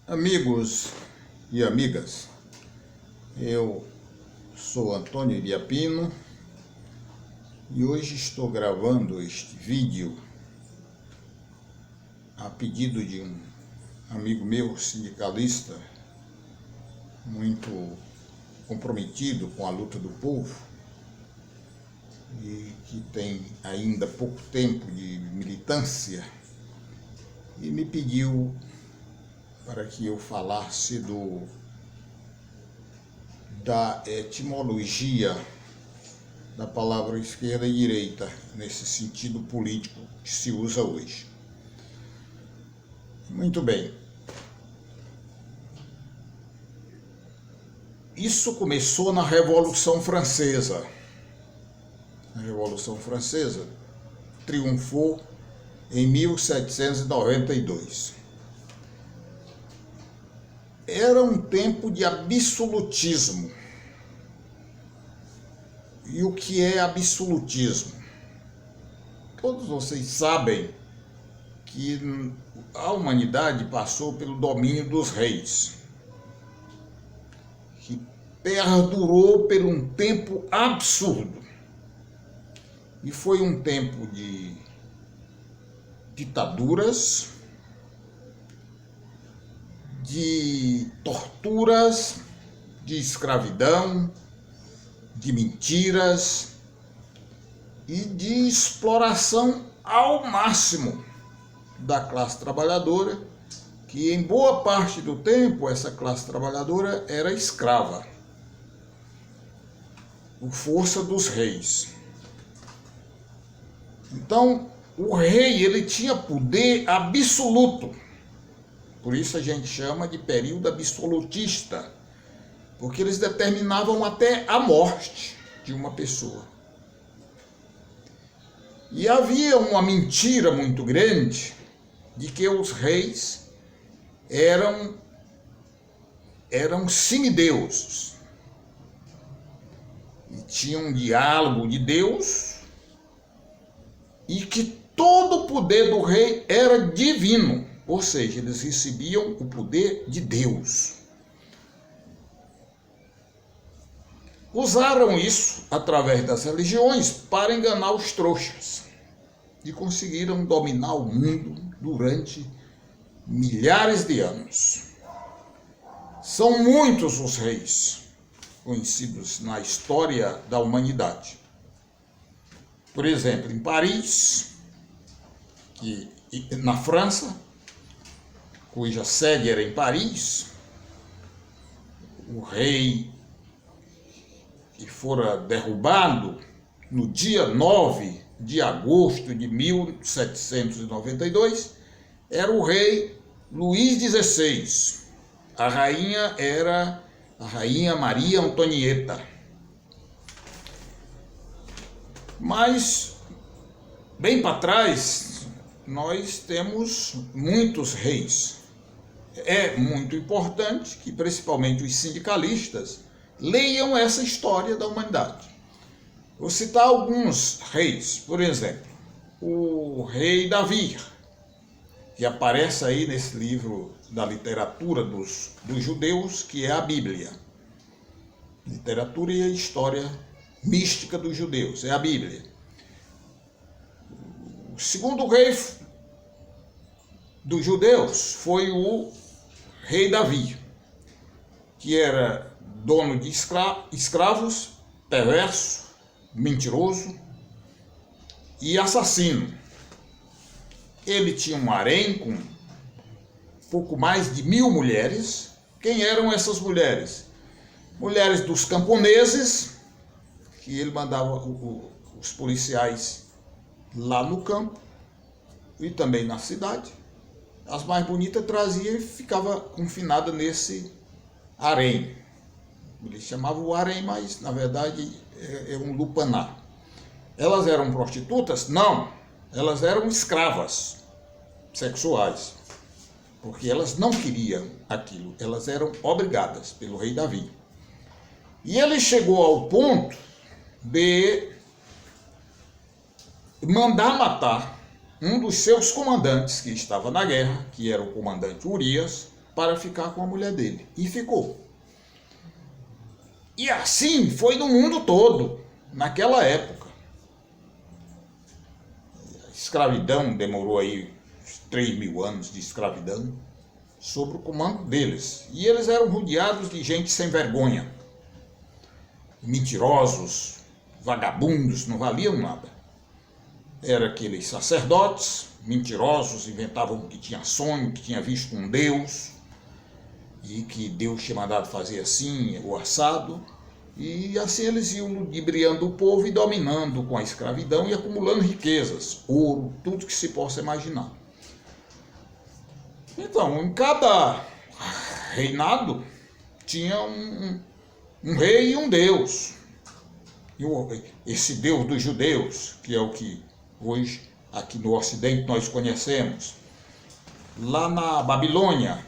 Amigos e amigas, eu sou Antônio Ibiapino e hoje estou gravando este vídeo a pedido de um amigo meu, sindicalista, muito comprometido com a luta do povo e que tem ainda pouco tempo de militância, e me pediu para que eu falasse da etimologia da palavra esquerda e direita, nesse sentido político que se usa hoje. Muito bem. Isso começou na Revolução Francesa. A Revolução Francesa triunfou em 1792. Era um tempo de absolutismo. E o que é absolutismo? Todos vocês sabem que a humanidade passou pelo domínio dos reis, que perdurou por um tempo absurdo. E foi um tempo de ditaduras, de torturas, de escravidão, de mentiras e de exploração ao máximo da classe trabalhadora, que em boa parte do tempo essa classe trabalhadora era escrava, por força dos reis. Então, o rei, ele tinha poder absoluto. Por isso a gente chama de período absolutista, porque eles determinavam até a morte de uma pessoa. E havia uma mentira muito grande de que os reis eram semideuses e tinham um diálogo de Deus, e que todo o poder do rei era divino, ou seja, eles recebiam o poder de Deus. Usaram isso através das religiões para enganar os trouxas e conseguiram dominar o mundo durante milhares de anos. São muitos os reis conhecidos na história da humanidade. Por exemplo, em Paris, na França, cuja sede era em Paris, o rei que fora derrubado no dia 9 de agosto de 1792, era o rei Luís XVI. A rainha era a rainha Maria Antonieta. Mas, bem para trás, nós temos muitos reis. É muito importante que, principalmente os sindicalistas, leiam essa história da humanidade. Vou citar alguns reis, por exemplo, o rei Davi, que aparece aí nesse livro da literatura dos judeus, que é a Bíblia. Literatura e a história mística dos judeus, é a Bíblia. O segundo rei dos judeus foi o rei Davi, que era dono de escravos, perverso, mentiroso e assassino. Ele tinha um harém com pouco mais de 1000 mulheres. Quem eram essas mulheres? Mulheres dos camponeses, que ele mandava os policiais lá no campo e também na cidade. As mais bonitas trazia e ficava confinada nesse harém. Eles chamavam o harém, mas na verdade é um lupanar. Elas eram prostitutas? Não, elas eram escravas sexuais, porque elas não queriam aquilo, elas eram obrigadas pelo rei Davi. E ele chegou ao ponto de mandar matar um dos seus comandantes que estava na guerra, que era o comandante Urias, para ficar com a mulher dele. E ficou. E assim foi no mundo todo, naquela época. A escravidão demorou aí 3.000 anos de escravidão sob o comando deles. E eles eram rodeados de gente sem vergonha. Mentirosos, vagabundos, não valiam nada. Eram aqueles sacerdotes mentirosos, inventavam que tinha sonho, que tinha visto um Deus, e que Deus tinha mandado fazer assim, o assado, e assim eles iam ludibriando o povo e dominando com a escravidão e acumulando riquezas, ouro, tudo que se possa imaginar. Então, em cada reinado tinha um rei e um deus. E esse Deus dos judeus, que é o que hoje aqui no Ocidente nós conhecemos. Lá na Babilônia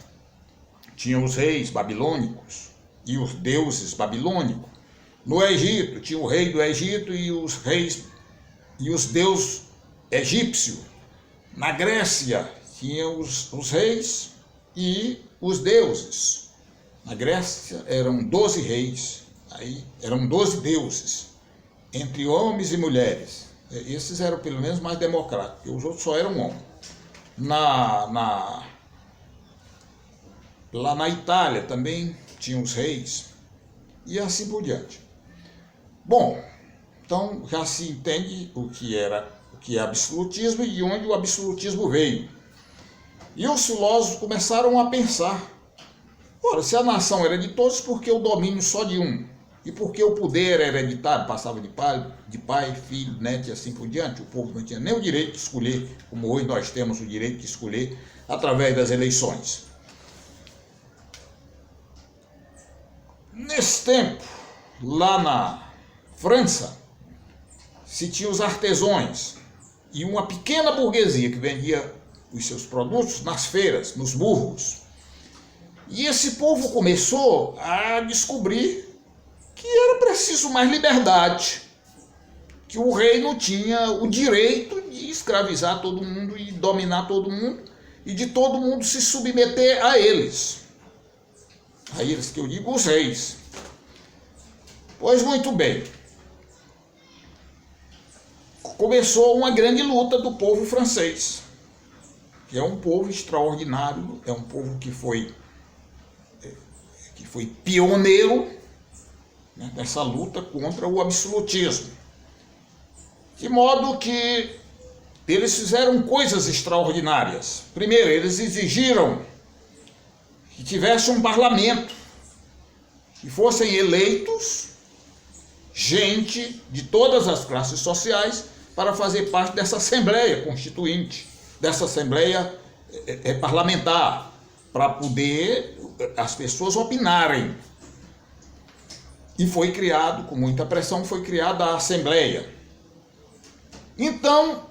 tinha os reis babilônicos e os deuses babilônicos. No Egito tinha o rei do Egito e os reis e os deuses egípcios. Na Grécia tinha os reis e os deuses. Na Grécia eram 12 reis, aí eram 12 deuses, entre homens e mulheres. Esses eram pelo menos mais democráticos, porque os outros só eram homens. Lá na Itália também tinha os reis, e assim por diante. Bom, então já se entende o que é absolutismo e de onde o absolutismo veio. E os filósofos começaram a pensar, ora, se a nação era de todos, por que o domínio só de um? E porque o poder era hereditário, passava de pai, filho, neto e assim por diante, o povo não tinha nem o direito de escolher, como hoje nós temos o direito de escolher através das eleições. Nesse tempo, lá na França, se tinha os artesãos e uma pequena burguesia que vendia os seus produtos nas feiras, nos burros. E esse povo começou a descobrir que era preciso mais liberdade, que o rei não tinha o direito de escravizar todo mundo e dominar todo mundo, e de todo mundo se submeter a eles. A eles que eu digo, os reis. Pois muito bem. Começou uma grande luta do povo francês, que é um povo extraordinário, é um povo que foi pioneiro, né, nessa luta contra o absolutismo. De modo que eles fizeram coisas extraordinárias. Primeiro, eles exigiram que tivesse um parlamento, que fossem eleitos gente de todas as classes sociais para fazer parte dessa Assembleia Constituinte, dessa Assembleia parlamentar, para poder as pessoas opinarem. E foi criado, com muita pressão, foi criada a Assembleia. Então,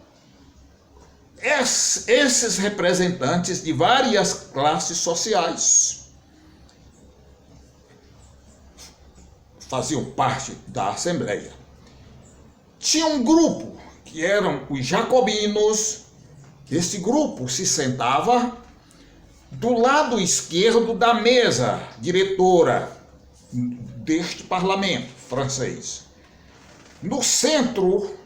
esses representantes de várias classes sociais faziam parte da Assembleia. Tinha um grupo que eram os jacobinos. Esse grupo se sentava do lado esquerdo da mesa diretora deste parlamento francês. No centro,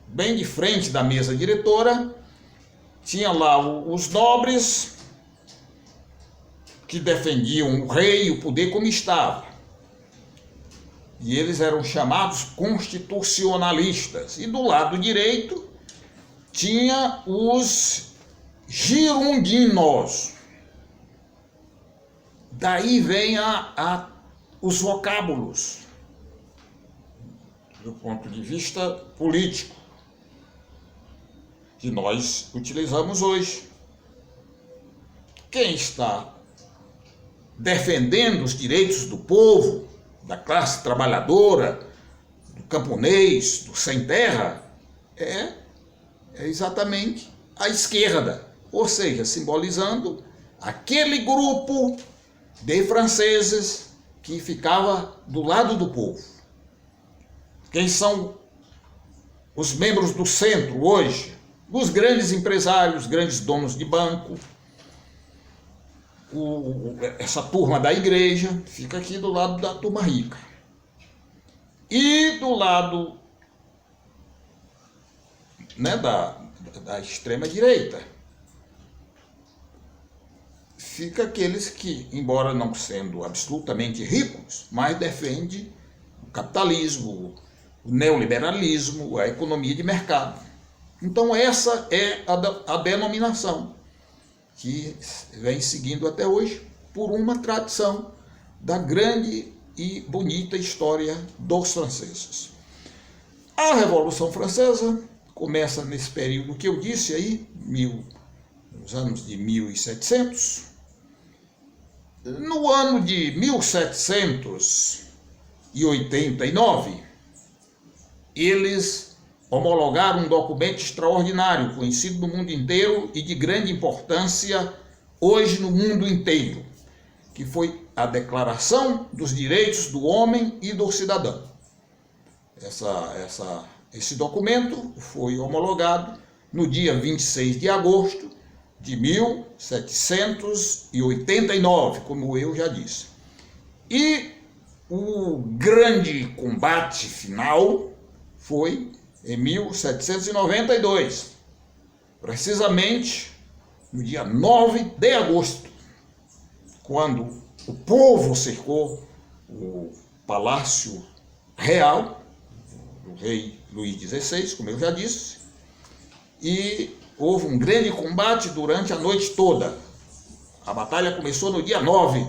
bem de frente da mesa diretora, tinha lá os nobres que defendiam o rei e o poder como estava. E eles eram chamados constitucionalistas. E do lado direito tinha os girondinos. Daí vem os vocábulos, do ponto de vista político, que nós utilizamos hoje. Quem está defendendo os direitos do povo, da classe trabalhadora, do camponês, do sem terra, é exatamente a esquerda, ou seja, simbolizando aquele grupo de franceses que ficava do lado do povo. Quem são os membros do centro hoje? Os grandes empresários, grandes donos de banco, essa turma da igreja fica aqui do lado da turma rica. E do lado, né, da extrema direita fica aqueles que, embora não sendo absolutamente ricos, mas defendem o capitalismo, o neoliberalismo, a economia de mercado. Então essa é a denominação que vem seguindo até hoje por uma tradição da grande e bonita história dos franceses. A Revolução Francesa começa nesse período que eu disse aí, nos anos de 1700. No ano de 1789, eles homologaram um documento extraordinário, conhecido no mundo inteiro e de grande importância hoje no mundo inteiro, que foi a Declaração dos Direitos do Homem e do Cidadão. Esse documento foi homologado no dia 26 de agosto de 1789, como eu já disse. E o grande combate final foi em 1792, precisamente no dia 9 de agosto, quando o povo cercou o Palácio Real do rei Luís XVI, como eu já disse, e houve um grande combate durante a noite toda. A batalha começou no dia 9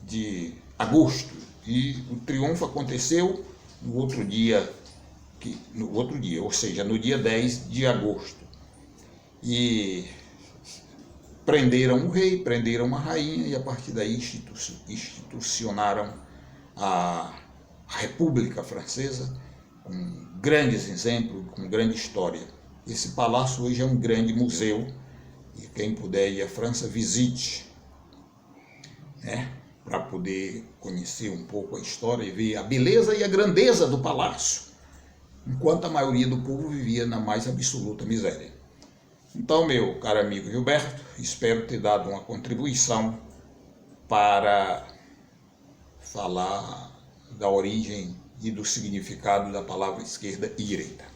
de agosto e o triunfo aconteceu no outro dia, ou seja, no dia 10 de agosto. E prenderam o rei, prenderam a rainha e a partir daí institucionaram a República Francesa com grandes exemplos, com grande história. Esse palácio hoje é um grande museu e quem puder ir à França, visite, né, para poder conhecer um pouco a história e ver a beleza e a grandeza do palácio, enquanto a maioria do povo vivia na mais absoluta miséria. Então, meu caro amigo Gilberto, espero ter dado uma contribuição para falar da origem e do significado da palavra esquerda e direita.